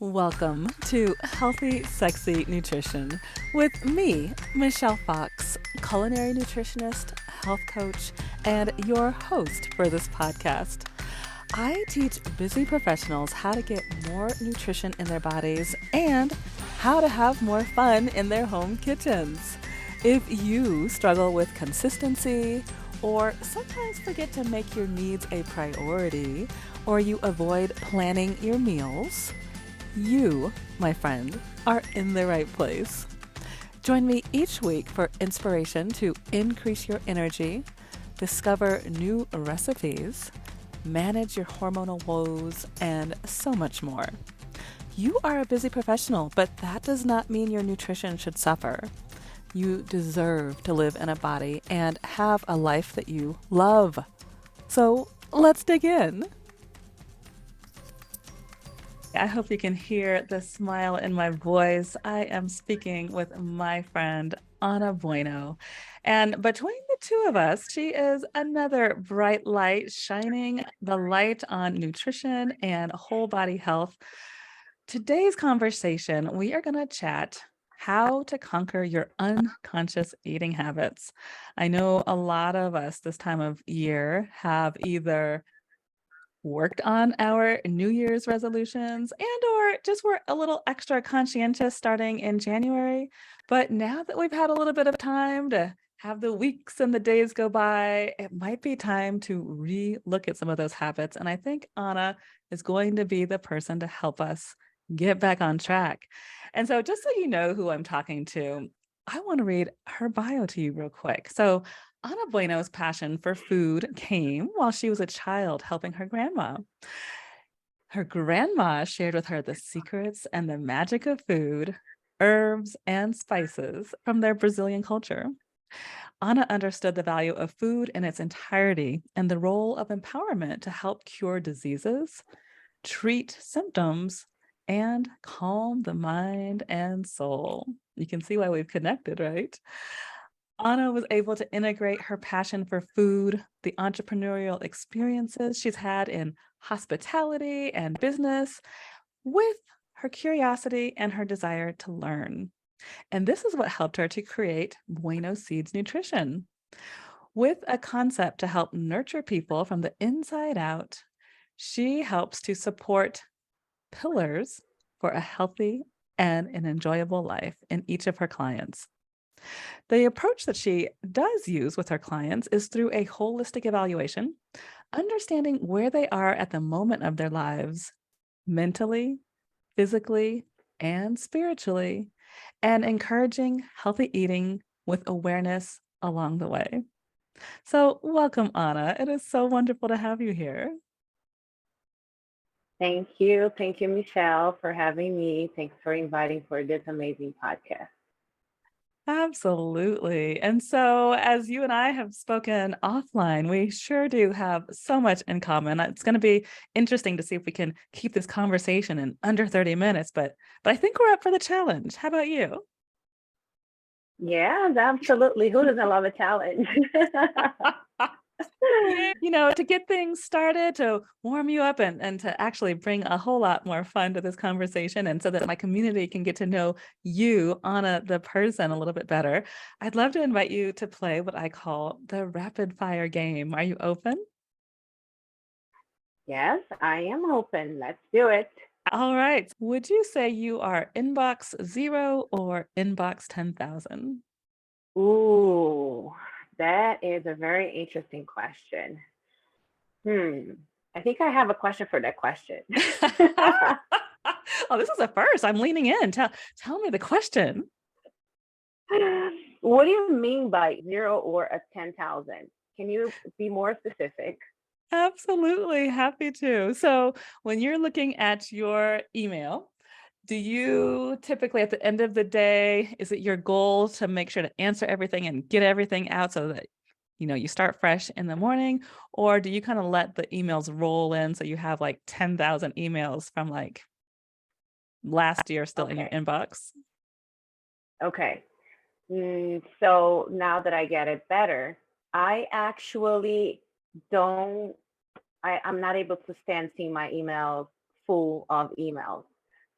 Welcome to Healthy, Sexy Nutrition with me, Michelle Fox, culinary nutritionist, health coach, and your host for this podcast. I teach busy professionals how to get more nutrition in their bodies and how to have more fun in their home kitchens. If you struggle with consistency, or sometimes forget to make your needs a priority, or you avoid planning your meals, you, my friend, are in the right place. Join me each week for inspiration to increase your energy, discover new recipes, manage your hormonal woes, and so much more. You are a busy professional, but that does not mean your nutrition should suffer. You deserve to live in a body and have a life that you love. So let's dig in. I hope you can hear the smile in my voice. I am speaking with my friend, Anna Bueno. And between the two of us, she is another bright light, shining the light on nutrition and whole body health. Today's conversation, we are going to chat how to conquer your unconscious eating habits. I know a lot of us this time of year have either worked on our New Year's resolutions and or just were a little extra conscientious starting in January. But now that we've had a little bit of time to have the weeks and the days go by, it might be time to re-look at some of those habits. And I think Anna is going to be the person to help us get back on track. And so just so you know who I'm talking to, I want to read her bio to you real quick. So Ana Bueno's passion for food came while she was a child helping her grandma. Her grandma shared with her the secrets and the magic of food, herbs, and spices from their Brazilian culture. Ana understood the value of food in its entirety and the role of empowerment to help cure diseases, treat symptoms, and calm the mind and soul. You can see why we've connected, right? Anna was able to integrate her passion for food, the entrepreneurial experiences she's had in hospitality and business, with her curiosity and her desire to learn. And this is what helped her to create Bueno Seeds Nutrition, with a concept to help nurture people from the inside out. She helps to support pillars for a healthy and an enjoyable life in each of her clients. The approach that she does use with her clients is through a holistic evaluation, understanding where they are at the moment of their lives, mentally, physically, and spiritually, and encouraging healthy eating with awareness along the way. So, welcome, Anna. It is so wonderful to have you here. Thank you. Thank you, Michelle, for having me. Thanks for inviting for this amazing podcast. Absolutely. And so, as you and I have spoken offline, we sure do have so much in common. It's going to be interesting to see if we can keep this conversation in under 30 minutes, but I think we're up for the challenge. How about you? Yes, absolutely. Who doesn't love a challenge? Yeah, to get things started, to warm you up and to actually bring a whole lot more fun to this conversation, and so that my community can get to know you, Anna, the person, a little bit better, I'd love to invite you to play what I call the rapid fire game. Are you open? Yes, I am open. Let's do it. All right. Would you say you are inbox 0 or inbox 10,000? Ooh, that is a very interesting question. I think I have a question for that question. Oh, this is a first. I'm leaning in. Tell me the question. What do you mean by 0 or a 10,000? Can you be more specific? Absolutely. Happy to. So when you're looking at your email, do you typically at the end of the day, is it your goal to make sure to answer everything and get everything out so that you start fresh in the morning, or do you kind of let the emails roll in so you have like 10,000 emails from like last year still in your Okay. inbox? Okay. So now that I get it better, I actually don't, I'm not able to stand seeing my emails full of emails.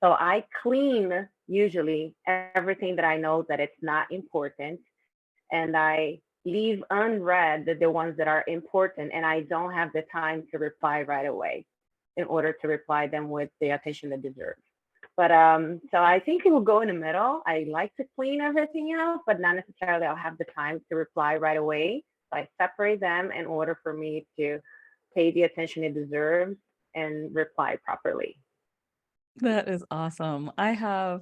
So I clean usually everything that I know that it's not important, and I leave unread the ones that are important, and I don't have the time to reply right away in order to reply them with the attention they deserve. But so I think it will go in the middle. I like to clean everything out, but not necessarily I'll have the time to reply right away. So I separate them in order for me to pay the attention it deserves and reply properly. That is awesome. I have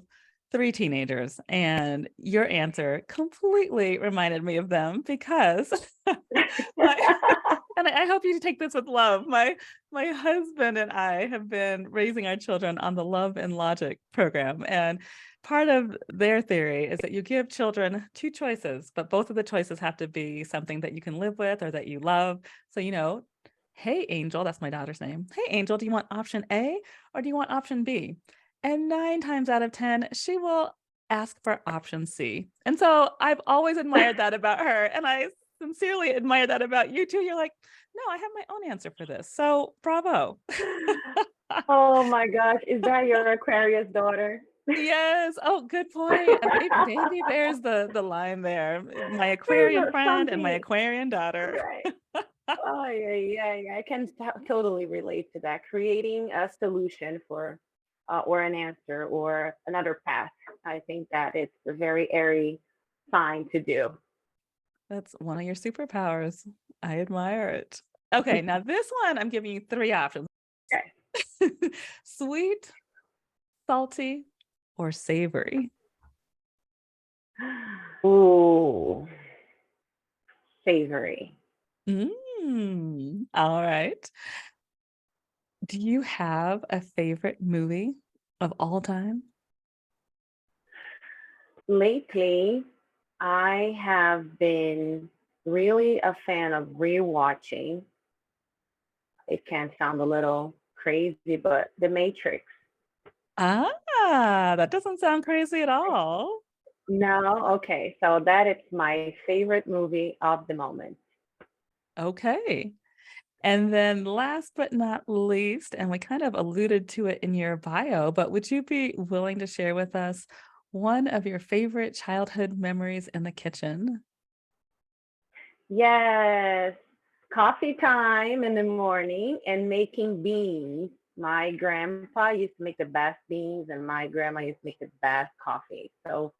3 teenagers, and your answer completely reminded me of them because my and I hope you take this with love. My husband and I have been raising our children on the Love and Logic program, and part of their theory is that you give children 2 choices, but both of the choices have to be something that you can live with or that you love. So, "Hey, Angel," that's my daughter's name. "Hey, Angel, do you want option A or do you want option B?" And 9 times out of 10, she will ask for option C. And so I've always admired that about her, and I sincerely admire that about you too. You're like, "No, I have my own answer for this." So, bravo. Oh my gosh, is that your Aquarius daughter? Yes. Oh, good point. Baby bears the line there. My aquarium friend and my Something, aquarian daughter. right? Oh yeah, yeah, yeah. I can totally relate to that. Creating a solution for, or an answer or another path. I think that it's a very airy sign to do. That's one of your superpowers. I admire it. Okay, now this one, I'm giving you 3 options. Okay. Sweet, salty, or savory? Ooh, savory. All right. Do you have a favorite movie of all time? Lately, I have been really a fan of rewatching. It can sound a little crazy, but The Matrix. That doesn't sound crazy at all. No, okay. So that is my favorite movie of the moment. Okay. And then last but not least, and we kind of alluded to it in your bio, but would you be willing to share with us one of your favorite childhood memories in the kitchen? Yes, coffee time in the morning and making beans. My grandpa used to make the best beans, and my grandma used to make the best coffee. So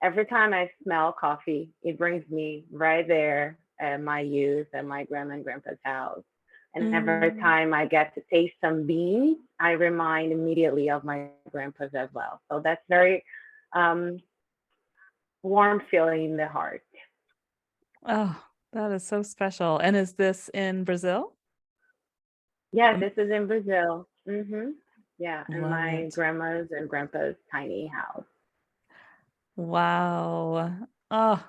every time I smell coffee, it brings me right there at my youth and my grandma and grandpa's house. And every Mm. time I get to taste some beans, I remind immediately of my grandpa's as well. So that's very um, warm feeling in the heart. Oh, that is so special. And is this in Brazil? Yes, Um, this is in Brazil. Yeah, in Love my it. grandma's and grandpa's tiny house. Wow. Oh,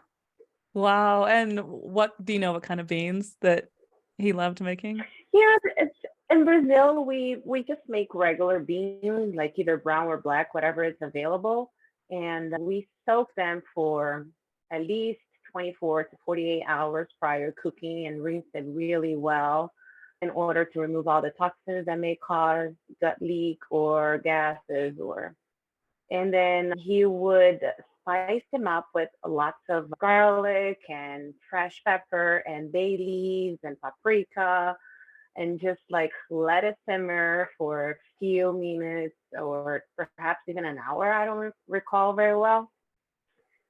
wow. And what do you know what kind of beans that he loved making? Yeah, it's in Brazil. We just make regular beans, like either brown or black, whatever is available, and we soak them for at least 24 to 48 hours prior cooking and rinse them really well in order to remove all the toxins that may cause gut leak or gases or and then he would spice them up with lots of garlic and fresh pepper and bay leaves and paprika and just like let it simmer for a few minutes or perhaps even an hour. I don't recall very well.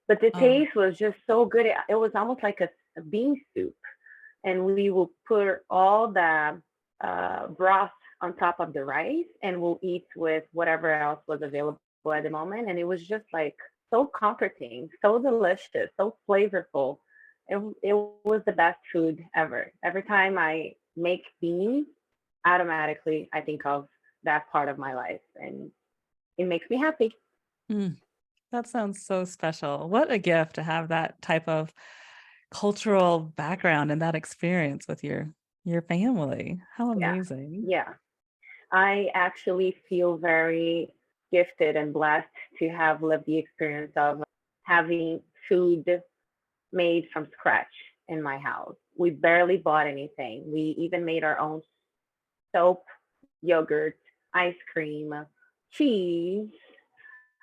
But the Oh, taste was just so good. It was almost like a bean soup. And we will put all the broth on top of the rice and we'll eat with whatever else was available at the moment. And it was just like so comforting, so delicious, so flavorful. It was the best food ever. Every time I make beans, automatically I think of that part of my life and it makes me happy. mm, that sounds so special. What a gift to have that type of cultural background and that experience with your family. How Yeah. amazing. Yeah. I actually feel very gifted and blessed to have lived the experience of having food made from scratch in my house. We barely bought anything. We even made our own soap, yogurt, ice cream, cheese.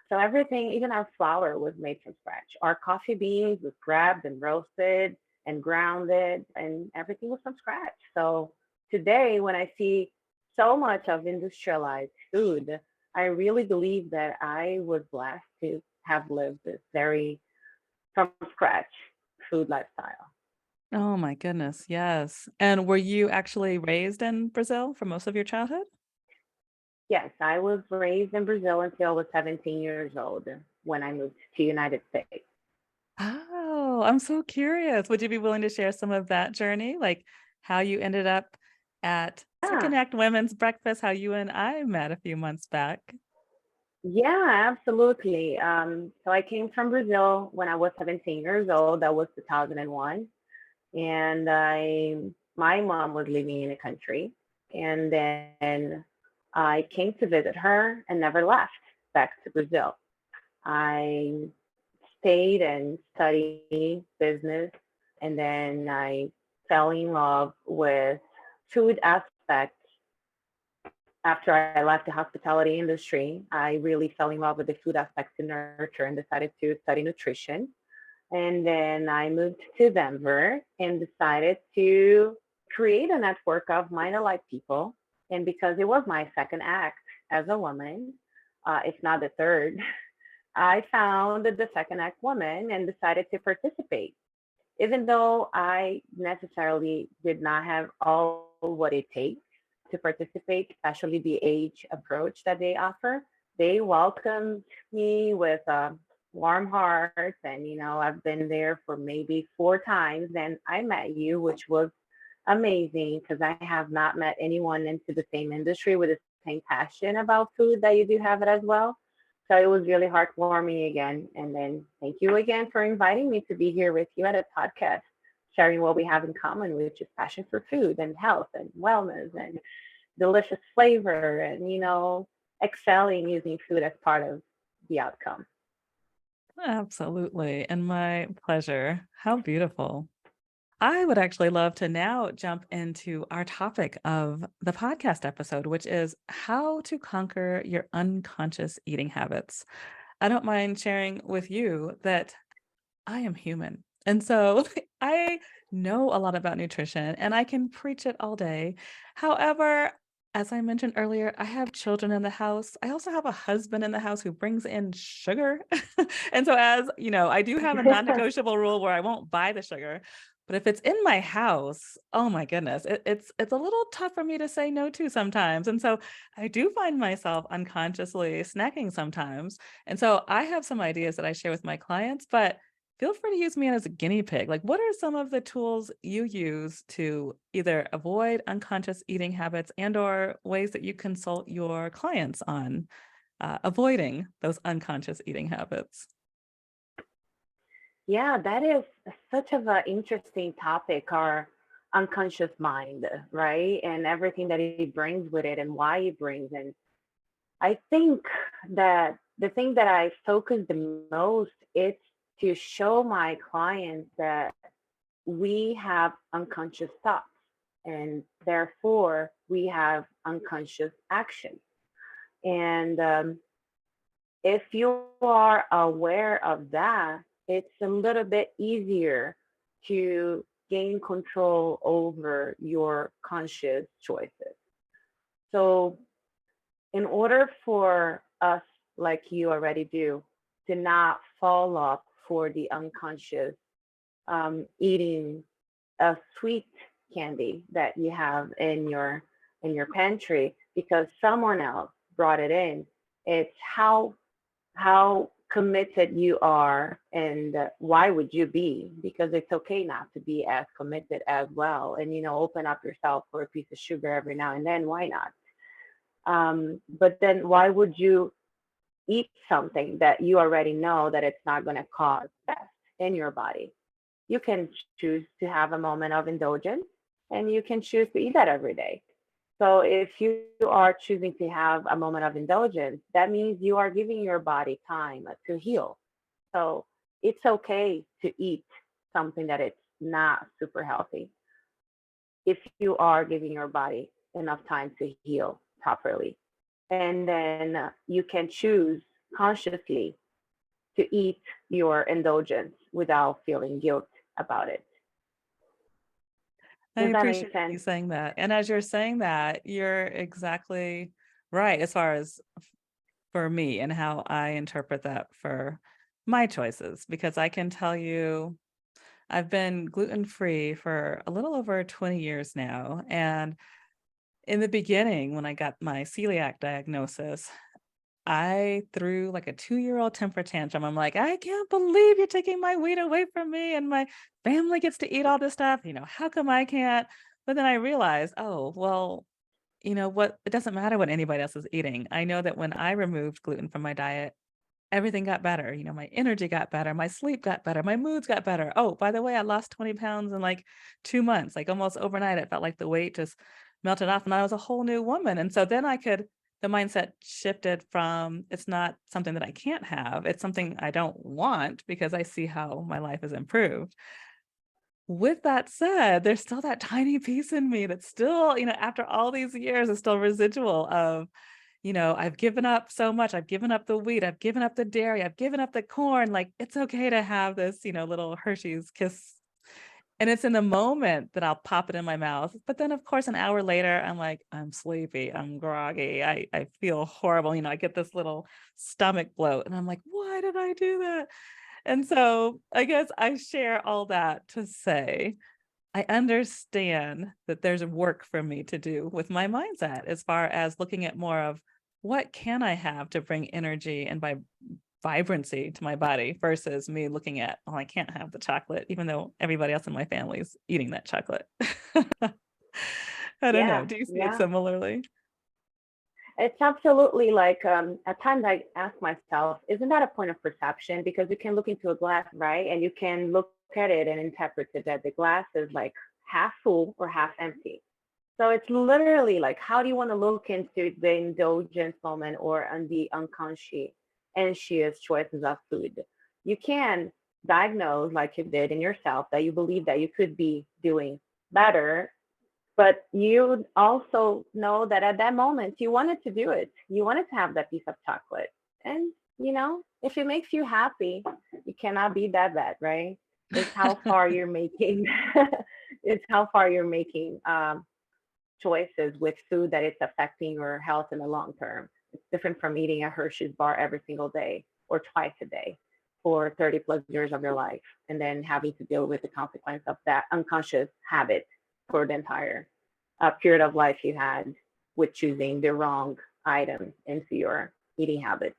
So everything, even our flour was made from scratch. Our coffee beans was grabbed and roasted and grounded, and everything was from scratch. So today, when I see so much of industrialized food, I really believe that I was blessed to have lived this very from scratch food lifestyle. Oh my goodness, yes. And were you actually raised in Brazil for most of your childhood? Yes, I was raised in Brazil until I was 17 years old when I moved to United States. Oh, I'm so curious. Would you be willing to share some of that journey? Like how you ended up at Yeah, SecondAct Women's breakfast, how you and I met a few months back. yeah, absolutely. So I came from Brazil when I was 17 years old. That was 2001, and my mom was living in the country, and then I came to visit her and never left back to Brazil. I stayed and studied business, and then I fell in love with food aspects. After I left the hospitality industry, I really fell in love with the food aspects in nurture and decided to study nutrition. And then I moved to Denver and decided to create a network of mind-alike people. And because it was my second act as a woman, if not the third, I found the second act woman and decided to participate. Even though I necessarily did not have all what it takes to participate, especially the age approach that they offer, they welcomed me with warm hearts. And, I've been there for maybe 4 times and I met you, which was amazing because I have not met anyone into the same industry with the same passion about food that you do have it as well. So it was really heartwarming again. And then thank you again for inviting me to be here with you at a podcast, sharing what we have in common, which is passion for food and health and wellness and delicious flavor and, excelling using food as part of the outcome. Absolutely. And my pleasure. How beautiful. I would actually love to now jump into our topic of the podcast episode, which is how to conquer your unconscious eating habits. I don't mind sharing with you that I am human. And so I know a lot about nutrition and I can preach it all day. However, as I mentioned earlier, I have children in the house. I also have a husband in the house who brings in sugar. And so, as you know, I do have a non negotiable rule where I won't buy the sugar. But if it's in my house, oh my goodness, it's a little tough for me to say no to sometimes. And so I do find myself unconsciously snacking sometimes. And so I have some ideas that I share with my clients, but feel free to use me as a guinea pig. Like, what are some of the tools you use to either avoid unconscious eating habits and or ways that you consult your clients on avoiding those unconscious eating habits? Yeah, that is such of an interesting topic, our unconscious mind, right? And everything that it brings with it and why it brings. And I think that the thing that I focus the most is to show my clients that we have unconscious thoughts and therefore we have unconscious actions. And if you are aware of that, it's a little bit easier to gain control over your conscious choices. So, in order for us, like you already do, to not fall off for the unconscious eating a sweet candy that you have in your pantry because someone else brought it in, it's how committed you are and why would you be, because it's okay not to be as committed as well, and open up yourself for a piece of sugar every now and then, why not? But then why would you eat something that you already know that it's not going to cause death in your body? You can choose to have a moment of indulgence and you can choose to eat that every day. So if you are choosing to have a moment of indulgence, that means you are giving your body time to heal. So it's okay to eat something that it's not super healthy if you are giving your body enough time to heal properly. And then you can choose. consciously to eat your indulgence without feeling guilt about it. I Does that make appreciate you sense? saying that. And as you're saying that, you're exactly right as far as for me and how I interpret that for my choices, because I can tell you I've been gluten-free for a little over 20 years now. And in the beginning, when I got my celiac diagnosis, I threw like a 2-year-old temper tantrum. I'm like, I can't believe you're taking my wheat away from me and my family gets to eat all this stuff. How come I can't? But then I realized, oh, well, what? It doesn't matter what anybody else is eating. I know that when I removed gluten from my diet, everything got better. My energy got better, my sleep got better, my moods got better. Oh, by the way, I lost 20 pounds in like 2 months, like almost overnight. It felt like the weight just melted off and I was a whole new woman. And so then the mindset shifted from it's not something that I can't have, it's something I don't want because I see how my life has improved. With that said, there's still that tiny piece in me that's still, after all these years, is still residual of, I've given up so much. I've given up the wheat. I've given up the dairy. I've given up the corn. Like, it's okay to have this, little Hershey's kiss. And it's in the moment that I'll pop it in my mouth. But then, of course, an hour later, I'm like, I'm sleepy. I'm groggy. I feel horrible. I get this little stomach bloat. And I'm like, why did I do that? And so I guess I share all that to say I understand that there's work for me to do with my mindset as far as looking at more of what can I have to bring energy and vibrancy to my body versus me looking at, oh, I can't have the chocolate, even though everybody else in my family is eating that chocolate. I don't know. Yeah, Do you see it yeah. similarly? It's absolutely like at times I ask myself, isn't that a point of perception? Because you can look into a glass, right? And you can look at it and interpret it that the glass is like half full or half empty. So it's literally like, how do you want to look into the indulgence moment or on the unconscious choices of food? You can diagnose, like you did in yourself, that you believe that you could be doing better, but you also know that at that moment you wanted to do it. You wanted to have that piece of chocolate. And, if it makes you happy, you cannot be that bad, right? It's how far you're making, it's how far you're making choices with food that it's affecting your health in the long term. It's different from eating a Hershey's bar every single day or twice a day for 30 plus years of your life and then having to deal with the consequence of that unconscious habit for the entire period of life you had with choosing the wrong item into your eating habits.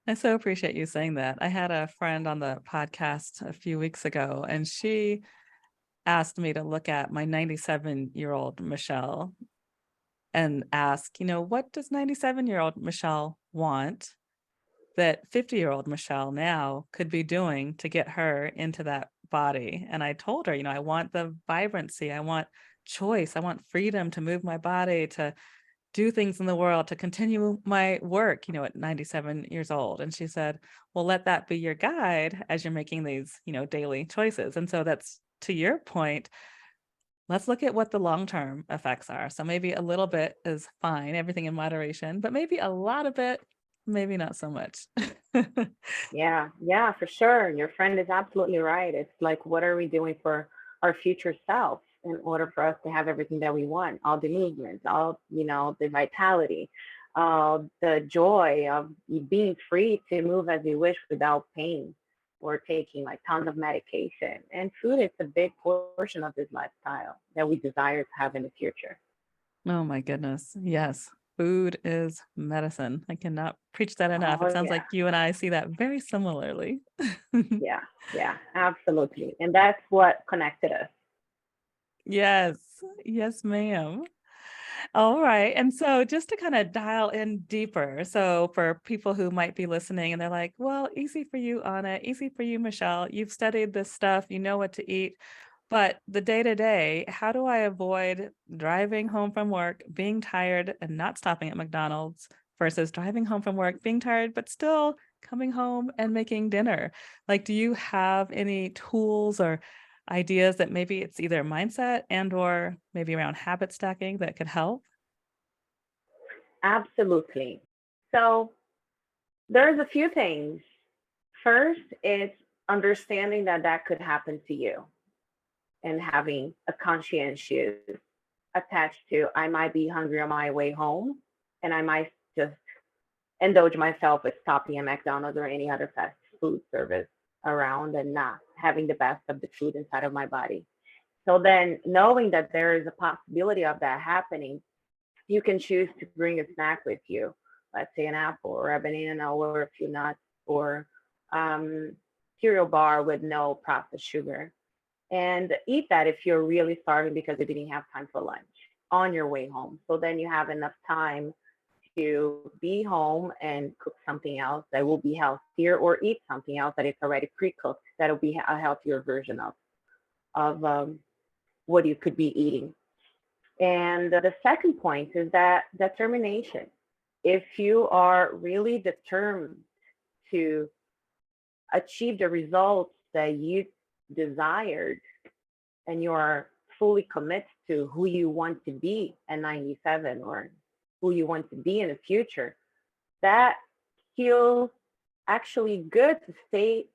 I so appreciate you saying that. I had a friend on the podcast a few weeks ago, and she asked me to look at my 97-year-old Michelle and ask, what does 97-year-old Michelle want that 50-year-old Michelle now could be doing to get her into that body? And I told her, I want the vibrancy, I want choice, I want freedom to move my body, to do things in the world, to continue my work, at 97 years old. And she said, well, let that be your guide as you're making these, daily choices. And so that's to your point. Let's look at what the long-term effects are. So maybe a little bit is fine, everything in moderation, but maybe a lot of it, maybe not so much. Yeah, yeah, for sure. Your friend is absolutely right. It's like, what are we doing for our future self in order for us to have everything that we want? All the movements, all, the vitality, the joy of being free to move as you wish without pain or taking like tons of medication. And food is a big portion of this lifestyle that we desire to have in the future. Oh my goodness. Yes. Food is medicine. I cannot preach that enough. It Oh, sounds yeah. like you and I see that very similarly. Yeah, yeah, absolutely. And that's what connected us. Yes. Yes, ma'am. All right. And so just to kind of dial in deeper. So for people who might be listening and they're like, well, easy for you, Anna, easy for you, Michelle. You've studied this stuff, you know what to eat. But the day to day, how do I avoid driving home from work, being tired and not stopping at McDonald's versus driving home from work, being tired, but still coming home and making dinner? Like, do you have any tools or ideas that maybe it's either mindset and or maybe around habit stacking that could help? Absolutely. So There's a few things. First, it's understanding that that could happen to you and having a conscientious attached to I might be hungry on my way home and I might just indulge myself with stopping at McDonald's or any other fast food service around and not having the best of the food inside of my body. So then knowing that there is a possibility of that happening, you can choose to bring a snack with you, let's say an apple or a banana or a few nuts or um, cereal bar with no processed sugar and eat that if you're really starving because you didn't have time for lunch on your way home. So then you have enough time to be home and cook something else that will be healthier or eat something else that is already pre-cooked that'll be a healthier version of what you could be eating. And the second point is that determination. If you are really determined to achieve the results that you desired and you are fully committed to who you want to be at 97 or who you want to be in the future, that feels actually good to stay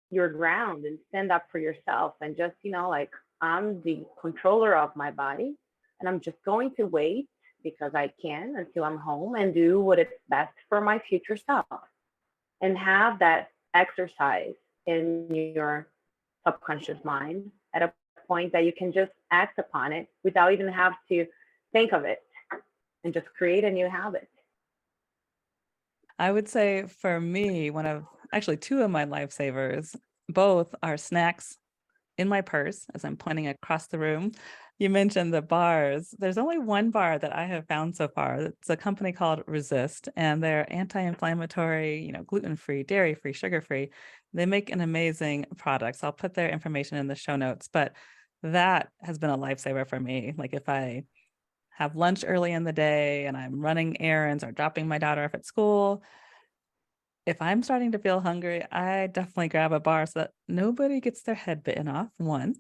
your ground and stand up for yourself and just, like I'm the controller of my body and I'm just going to wait because I can until I'm home and do what is best for my future self and have that exercise in your subconscious mind at a point that you can just act upon it without even have to think of it and just create a new habit. I would say for me, one of actually two of my lifesavers, both are snacks in my purse as I'm pointing across the room. You mentioned the bars. There's only one bar that I have found so far. It's a company called Resist, and they're anti-inflammatory, gluten-free, dairy-free, sugar-free. They make an amazing product. So I'll put their information in the show notes, but that has been a lifesaver for me. Like if I have lunch early in the day and I'm running errands or dropping my daughter off at school, if I'm starting to feel hungry, I definitely grab a bar so that nobody gets their head bitten off, 1.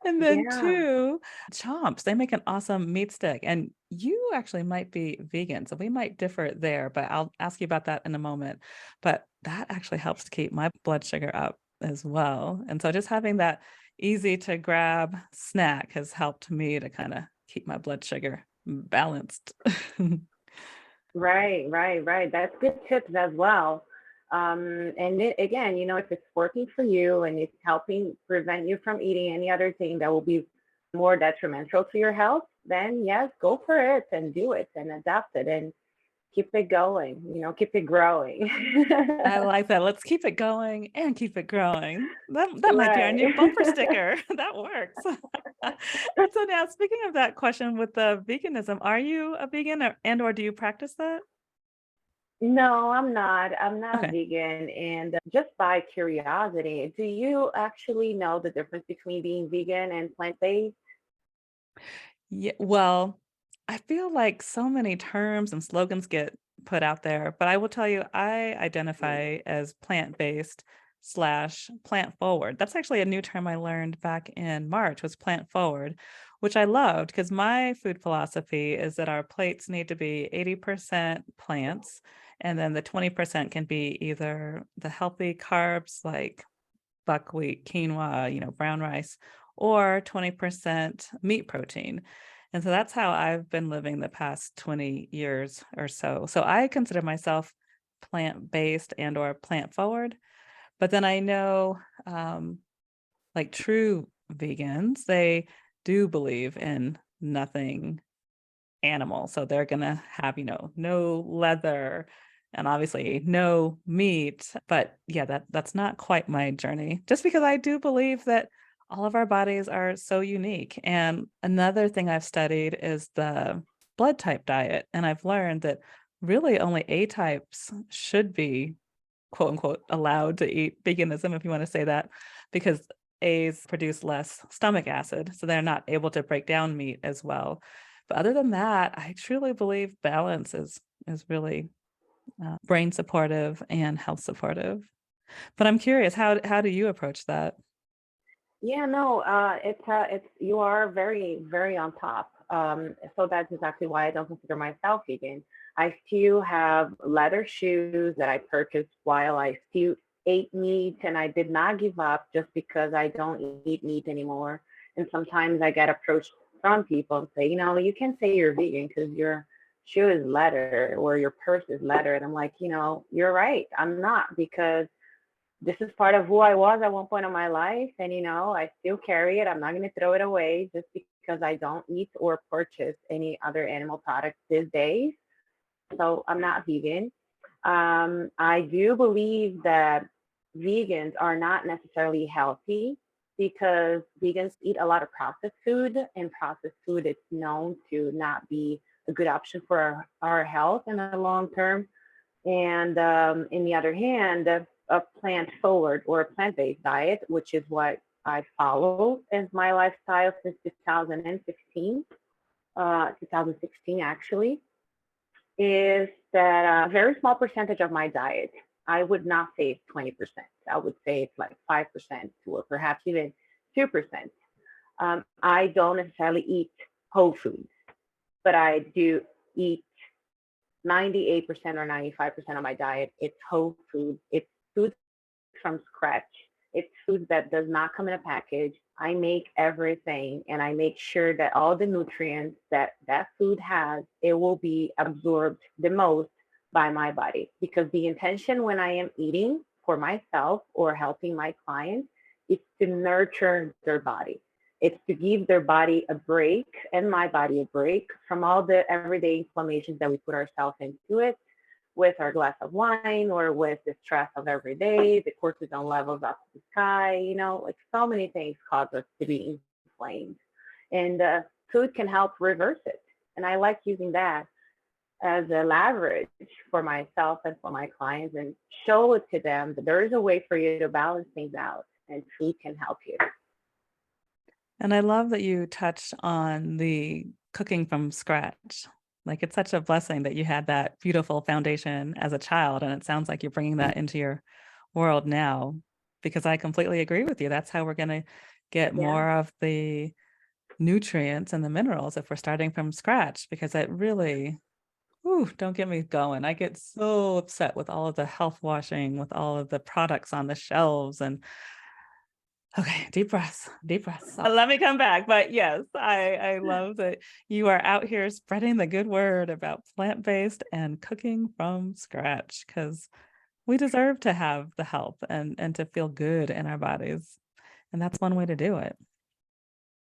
And then Yeah. 2, Chomps, they make an awesome meat stick, and you actually might be vegan, so we might differ there, but I'll ask you about that in a moment. But that actually helps to keep my blood sugar up as well, and so just having that easy to grab snack has helped me to kinda keep my blood sugar balanced. Right, right, right. That's good tips as well. And again, if it's working for you and it's helping prevent you from eating any other thing that will be more detrimental to your health, then yes, go for it and do it and adapt it and keep it going, keep it growing. I like that. Let's keep it going and keep it growing. That might be our new bumper Right. sticker. That works. So now speaking of that question with the veganism, are you a vegan or do you practice that? No, I'm not. I'm not Okay. vegan. And just by curiosity, do you actually know the difference between being vegan and plant-based? Yeah, well, I feel like so many terms and slogans get put out there, but I will tell you, I Mm. identify as plant-based slash plant forward. That's actually a new term I learned back in March was plant forward, which I loved because my food philosophy is that our plates need to be 80% plants, and then the 20% can be either the healthy carbs like buckwheat, quinoa, brown rice, or 20% meat protein. And so that's how I've been living the past 20 years or so. So I consider myself plant-based and or plant forward. But then I know like true vegans, they do believe in nothing animal. So they're gonna have, no leather and obviously no meat. But yeah, that's not quite my journey. Just because I do believe that all of our bodies are so unique. And another thing I've studied is the blood type diet. And I've learned that really only A types should be quote unquote allowed to eat veganism, if you want to say that, because A's produce less stomach acid, so they're not able to break down meat as well. But other than that, I truly believe balance is really brain supportive and health supportive. But I'm curious, how do you approach that? Yeah, no, it's you are very, very on top. So that's exactly why I don't consider myself vegan. I still have leather shoes that I purchased while I still ate meat, and I did not give up just because I don't eat meat anymore. And sometimes I get approached from people and say, you can say you're vegan because your shoe is leather or your purse is leather. And I'm like, you're right. I'm not, because this is part of who I was at one point in my life. And, I still carry it. I'm not going to throw it away just because I don't eat or purchase any other animal products these days. So I'm not vegan. I do believe that vegans are not necessarily healthy because vegans eat a lot of processed food, and processed food is known to not be a good option for our health in the long term. And in the other hand, a plant forward or a plant based diet, which is what I follow as my lifestyle since 2016 actually, is that a very small percentage of my diet. I would not say it's 20%. I would say it's like 5% or perhaps even 2%. I don't necessarily eat whole foods, but I do eat 98% or 95% of my diet. It's whole food. It's food from scratch. It's food that does not come in a package. I make everything and I make sure that all the nutrients that that food has, it will be absorbed the most by my body. Because the intention when I am eating for myself or helping my clients is to nurture their body. It's to give their body a break and my body a break from all the everyday inflammations that we put ourselves into it with our glass of wine or with the stress of every day, the cortisol levels up to the sky, like so many things cause us to be inflamed. And food can help reverse it. And I like using that as a leverage for myself and for my clients and show it to them that there is a way for you to balance things out and food can help you. And I love that you touched on the cooking from scratch. Like it's such a blessing that you had that beautiful foundation as a child. And it sounds like you're bringing that into your world now, because I completely agree with you. That's how we're going to get Yeah. more of the nutrients and the minerals if we're starting from scratch, because it really, ooh, don't get me going. I get so upset with all of the health washing, with all of the products on the shelves. And okay, deep breaths, deep breaths. Let me come back. But yes, I love that you are out here spreading the good word about plant-based and cooking from scratch, because we deserve to have the health and to feel good in our bodies. And that's one way to do it.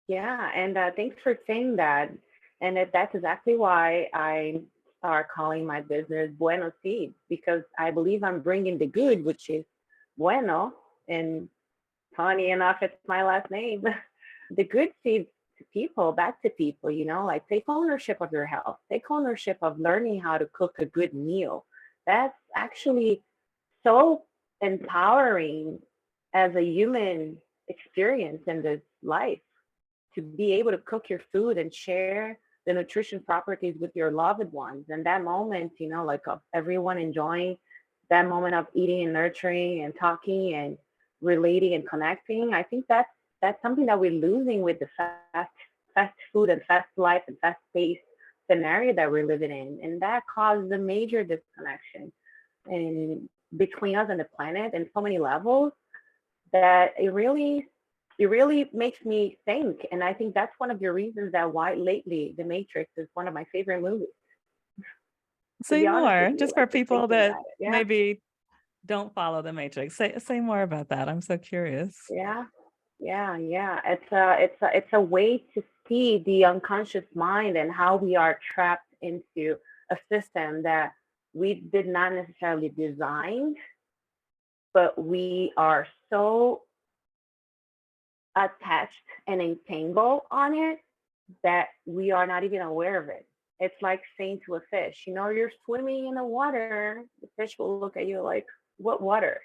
Yeah, and thanks for saying that. And that's exactly why I start calling my business Bueno Seeds, because I believe I'm bringing the good, which is Bueno. And funny enough, it's my last name. The good seeds to people, back to people, like take ownership of your health, take ownership of learning how to cook a good meal. That's actually so empowering as a human experience in this life, to be able to cook your food and share the nutrition properties with your loved ones. And that moment, like of everyone enjoying that moment of eating and nurturing and talking and relating and connecting. I think that's something that we're losing with the fast food and fast life and fast paced scenario that we're living in. And that caused a major disconnection in between us and the planet in so many levels that it really makes me think. And I think that's one of the reasons that why lately The Matrix is one of my favorite movies, to Say be honest with more, you, just for like just people thinking that about it. Yeah. maybe don't follow the matrix. Say more about that. I'm so curious. Yeah. Yeah. It's a way to see the unconscious mind and how we are trapped into a system that we did not necessarily design, but we are so attached and entangled on it that we are not even aware of it. It's like saying to a fish, you're swimming in the water. The fish will look at you like, what water?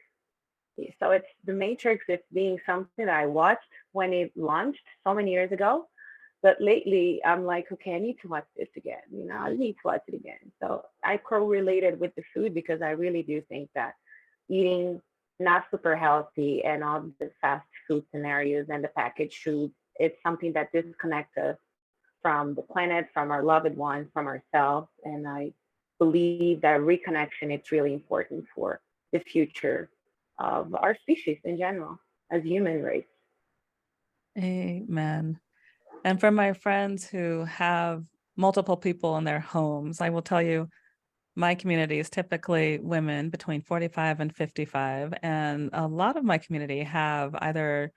So it's The Matrix. It's being something that I watched when it launched so many years ago. But lately, I'm like, okay, I need to watch this again. I need to watch it again. So I correlated with the food because I really do think that eating not super healthy and all the fast food scenarios and the packaged food, it's something that disconnects us from the planet, from our loved ones, from ourselves. And I believe that reconnection is really important for the future of our species in general as human race. Amen. And for my friends who have multiple people in their homes, I will tell you, my community is typically women between 45 and 55. And a lot of my community have either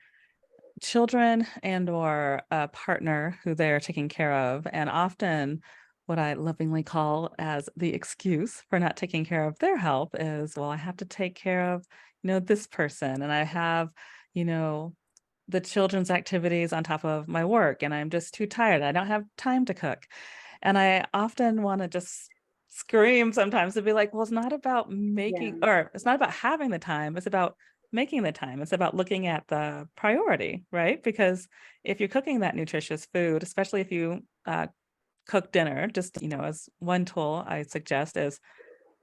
children and or a partner who they're taking care of, and often what I lovingly call as the excuse for not taking care of their health is, well, I have to take care of, this person, and I have, you know, the children's activities on top of my work, and I'm just too tired. I don't have time to cook. And I often want to just scream sometimes to be like, well, it's not about Yeah. making, or it's not about having the time. It's about making the time. It's about looking at the priority, right? Because if you're cooking that nutritious food, especially if you cook dinner, just, as one tool I suggest is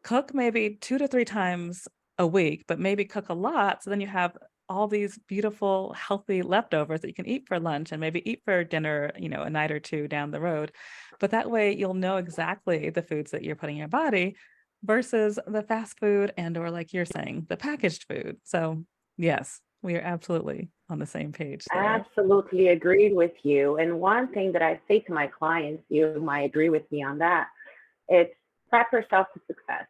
cook maybe 2 to 3 times a week, but maybe cook a lot, so then you have all these beautiful, healthy leftovers that you can eat for lunch and maybe eat for dinner, a night or 2 down the road. But that way, you'll know exactly the foods that you're putting in your body versus the fast food and or, like you're saying, the packaged food. So, yes, we are absolutely on the same page there. Absolutely agreed with you. And one thing that I say to my clients, you might agree with me on that, it's prep yourself for success.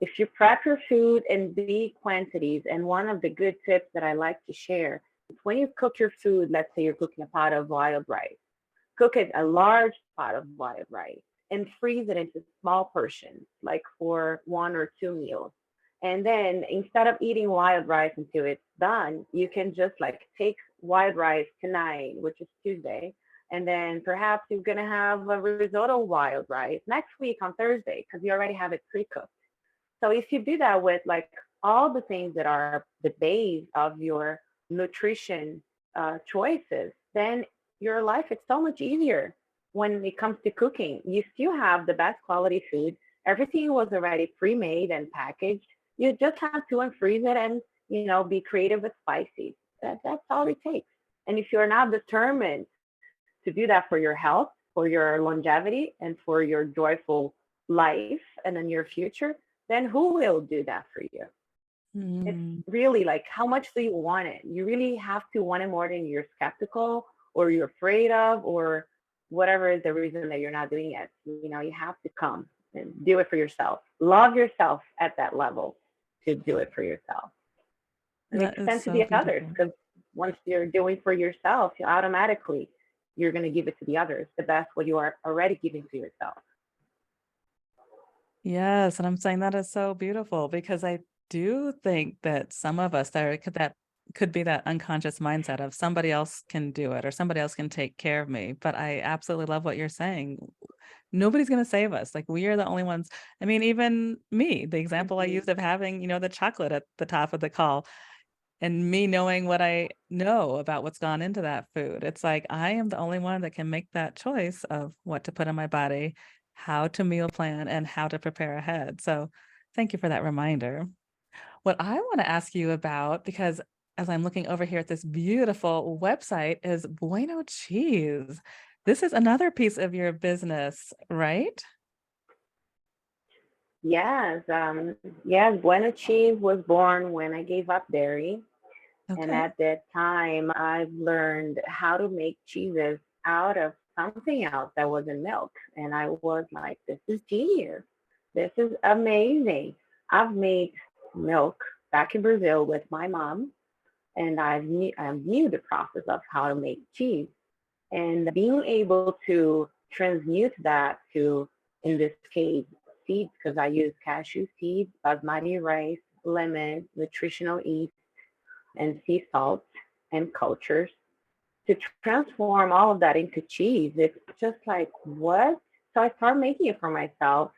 If you prep your food in big quantities, and one of the good tips that I like to share is when you cook your food, let's say you're cooking a pot of wild rice, cook it a large pot of wild rice and freeze it into small portions, like for 1 or 2 meals. And then instead of eating wild rice until it's done, you can just like take wild rice tonight, which is Tuesday, and then perhaps you're gonna have a risotto wild rice next week on Thursday because you already have it pre-cooked. So if you do that with like all the things that are the base of your nutrition choices, then your life is so much easier when it comes to cooking. You still have the best quality food. Everything was already pre-made and packaged. You just have to unfreeze it and be creative with spices. That's all it takes. And if you're not determined to do that for your health, for your longevity, and for your joyful life and in your future, then who will do that for you? It's Mm. really like, how much do you want it? You really have to want it more than you're skeptical or you're afraid of, or whatever is the reason that you're not doing it. You have to come and do it for yourself. Love yourself at that level to do it for yourself and That is extend to so the others, beautiful. because once you're doing for yourself, you automatically you're going to give it to the others the best what you are already giving to yourself. Yes, and I'm saying that is so beautiful because I do think that some of us that could be that unconscious mindset of somebody else can do it or somebody else can take care of me. But I absolutely love what you're saying. Nobody's going to save us. Like we are the only ones. I mean, even me, the example I Mhm. used of having, the chocolate at the top of the call and me knowing what I know about what's gone into that food. It's like I am the only one that can make that choice of what to put in my body, how to meal plan, and how to prepare ahead. So thank you for that reminder. What I want to ask you about, because as I'm looking over here at this beautiful website, is Bueno cheese. This is another piece of your business, right? Yes, yes, Bueno cheese was born when I gave up dairy. And Okay. at that time, I've learned how to make cheeses out of something else that wasn't milk. And I was like, this is genius. This is amazing. I've made milk back in Brazil with my mom, and I knew the process of how to make cheese. And being able to transmute that to, in this case, seeds, because I use cashew seeds, basmati rice, lemon, nutritional yeast, and sea salt and cultures to transform all of that into cheese. It's just like, what? So I started making it for myself.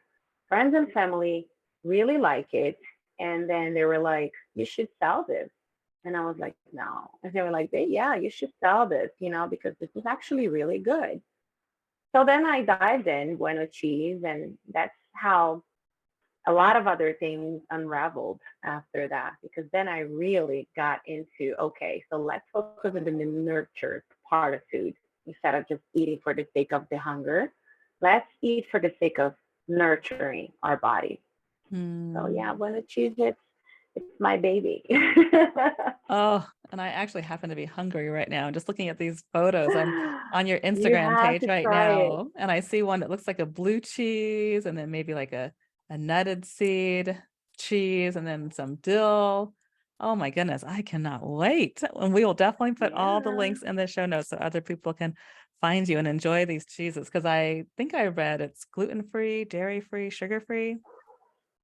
Friends and family really like it. And then they were like, you should sell this. And I was like, no. And they were like, yeah, you should sell this, because this is actually really good. So then I dived in Bueno cheese, and that's how a lot of other things unraveled after that, because then I really got into, okay, so let's focus on the nurture part of food. instead of just eating for the sake of the hunger. Let's eat for the sake of nurturing our body. So yeah, Mm. when the cheese hits, it's my baby. Oh, and I actually happen to be hungry right now. Just looking at these photos, I'm on your You Instagram have page to right try it. now, and I see one that looks like a blue cheese, and then maybe like a nutted seed cheese, and then some dill. Oh my goodness, I cannot wait. And we will definitely put all the Yeah. links in the show notes so other people can find you and enjoy these cheeses. Because I think I read it's gluten-free, dairy-free, sugar-free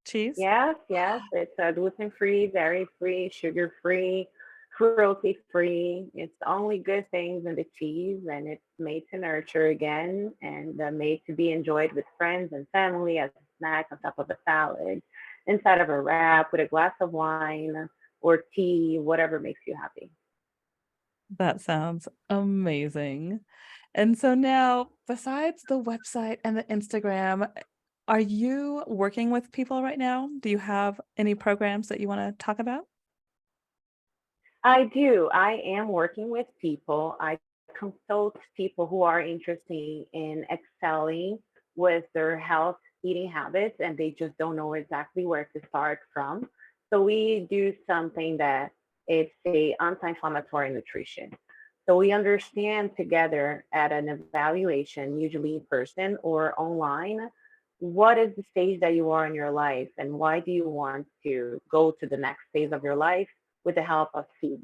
cheese. Yes, yes. It's gluten-free, dairy-free, sugar-free, cruelty-free. It's only good things in the cheese, and it's made to nurture again, and made to be enjoyed with friends and family as a snack on top of a salad, inside of a wrap with a glass of wine or tea, whatever makes you happy. That sounds amazing. And so now, besides the website and the Instagram, are you working with people right now? Do you have any programs that you want to talk about? I do. I am working with people. I consult people who are interested in excelling with their health eating habits and they just don't know exactly where to start from. So we do something that it's a anti-inflammatory nutrition. So we understand together at an evaluation, usually in person or online, what is the stage that you are in your life and why do you want to go to the next phase of your life with the help of food.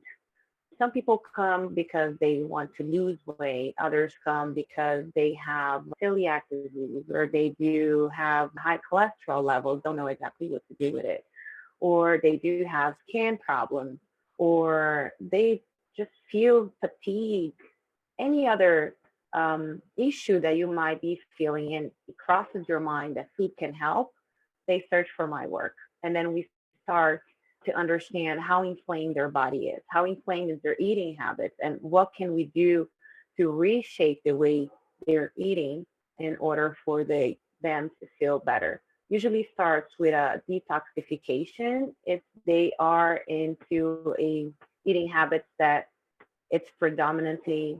Some people come because they want to lose weight. Others come because they have celiac disease or they do have high cholesterol levels, don't know exactly what to do with it. Or they do have skin problems or they just feel fatigue. Any other issue that you might be feeling and it crosses your mind that food can help, they search for my work. And then we start to understand how inflamed their body is, how inflamed is their eating habits, and what can we do to reshape the way they're eating in order for them to feel better. Usually starts with a detoxification if they are into a eating habits that it's predominantly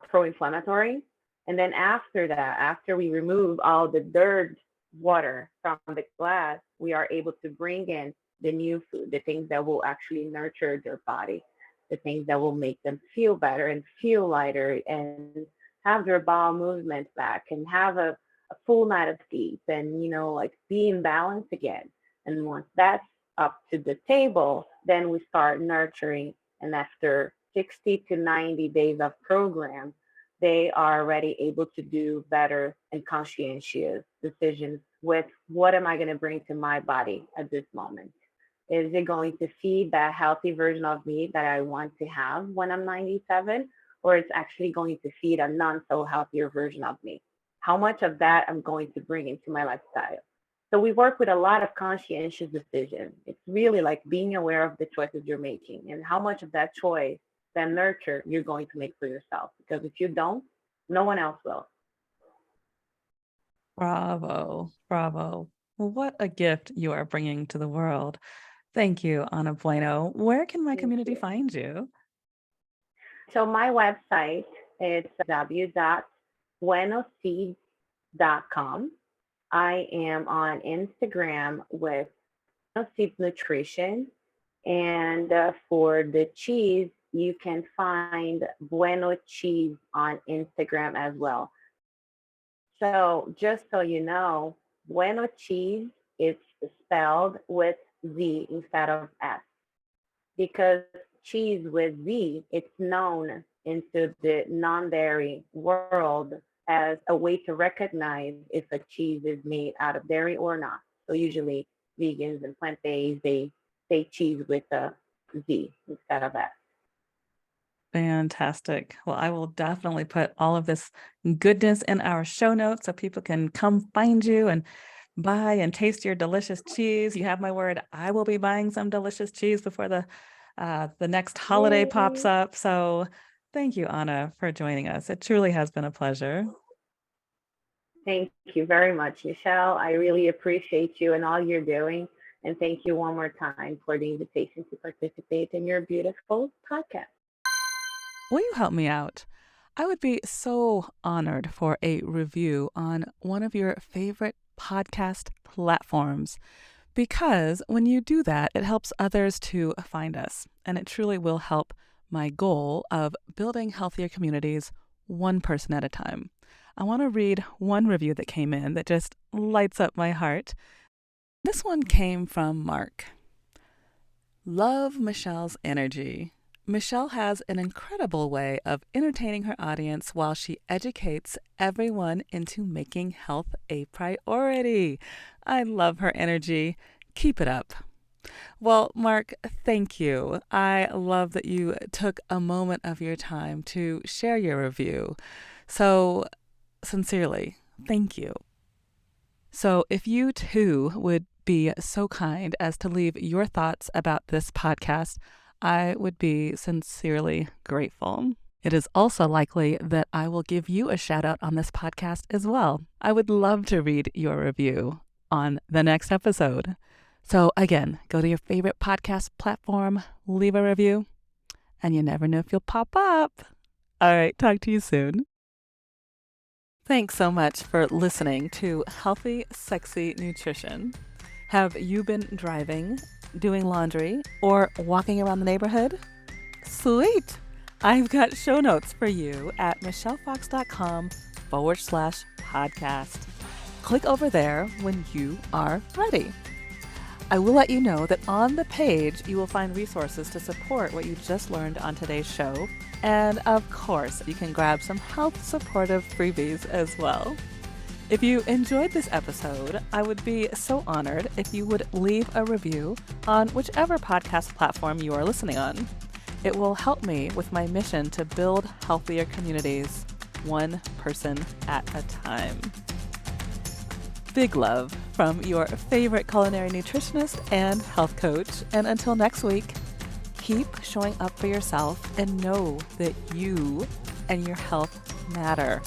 pro-inflammatory. And then after that, after we remove all the dirt water from the glass, we are able to bring in the new food, the things that will actually nurture their body, the things that will make them feel better and feel lighter and have their bowel movement back and have a full night of sleep and, like be in balance again. And once that's up to the table, then we start nurturing. And after 60 to 90 days of program, they are already able to do better and conscientious decisions with what am I going to bring to my body at this moment? Is it going to feed that healthy version of me that I want to have when I'm 97? Or it's actually going to feed a non so healthier version of me? How much of that I'm going to bring into my lifestyle? So we work with a lot of conscientious decisions. It's really like being aware of the choices you're making and how much of that choice, that nurture, you're going to make for yourself. Because if you don't, no one else will. Bravo, bravo. Well, what a gift you are bringing to the world. Thank you, Ana Bueno. Where can my Thank community you. find you? So my website is w.buenoseeds.com. I am on Instagram with Bueno Seeds Nutrition. And for the cheese, you can find Bueno Cheese on Instagram as well. So just so you know, Bueno Cheese is spelled with Z instead of S because cheese with Z, it's known into the non-dairy world as a way to recognize if a cheese is made out of dairy or not. So usually vegans and plant-based, they say cheese with a Z instead of S. Fantastic. Well, I will definitely put all of this goodness in our show notes so people can come find you and buy and taste your delicious cheese. You have my word. I will be buying some delicious cheese before the next holiday pops Yay. up. So thank you, Anna, for joining us. It truly has been a pleasure. Thank you very much, Michelle. I really appreciate you and all you're doing. And thank you one more time for the invitation to participate in your beautiful podcast. Will you help me out? I would be so honored for a review on one of your favorite podcast platforms because when you do that, it helps others to find us, and it truly will help my goal of building healthier communities one person at a time. I want to read one review that came in that just lights up my heart. This one came from Mark. Love Michelle's energy. Michelle has an incredible way of entertaining her audience while she educates everyone into making health a priority. I love her energy. Keep it up. Well, Mark, thank you. I love that you took a moment of your time to share your review. So, sincerely, thank you. So, if you too would be so kind as to leave your thoughts about this podcast, I would be sincerely grateful. It is also likely that I will give you a shout out on this podcast as well. I would love to read your review on the next episode. So again, go to your favorite podcast platform, leave a review, and you never know if you'll pop up. All right, talk to you soon. Thanks so much for listening to Healthy, Sexy Nutrition. Have you been driving, doing laundry, or walking around the neighborhood? Sweet! I've got show notes for you at michellefox.com/podcast. Click over there when you are ready. I will let you know that on the page you will find resources to support what you just learned on today's show. And of course, you can grab some health supportive freebies as well. If you enjoyed this episode, I would be so honored if you would leave a review on whichever podcast platform you are listening on. It will help me with my mission to build healthier communities, one person at a time. Big love from your favorite culinary nutritionist and health coach. And until next week, keep showing up for yourself and know that you and your health matter.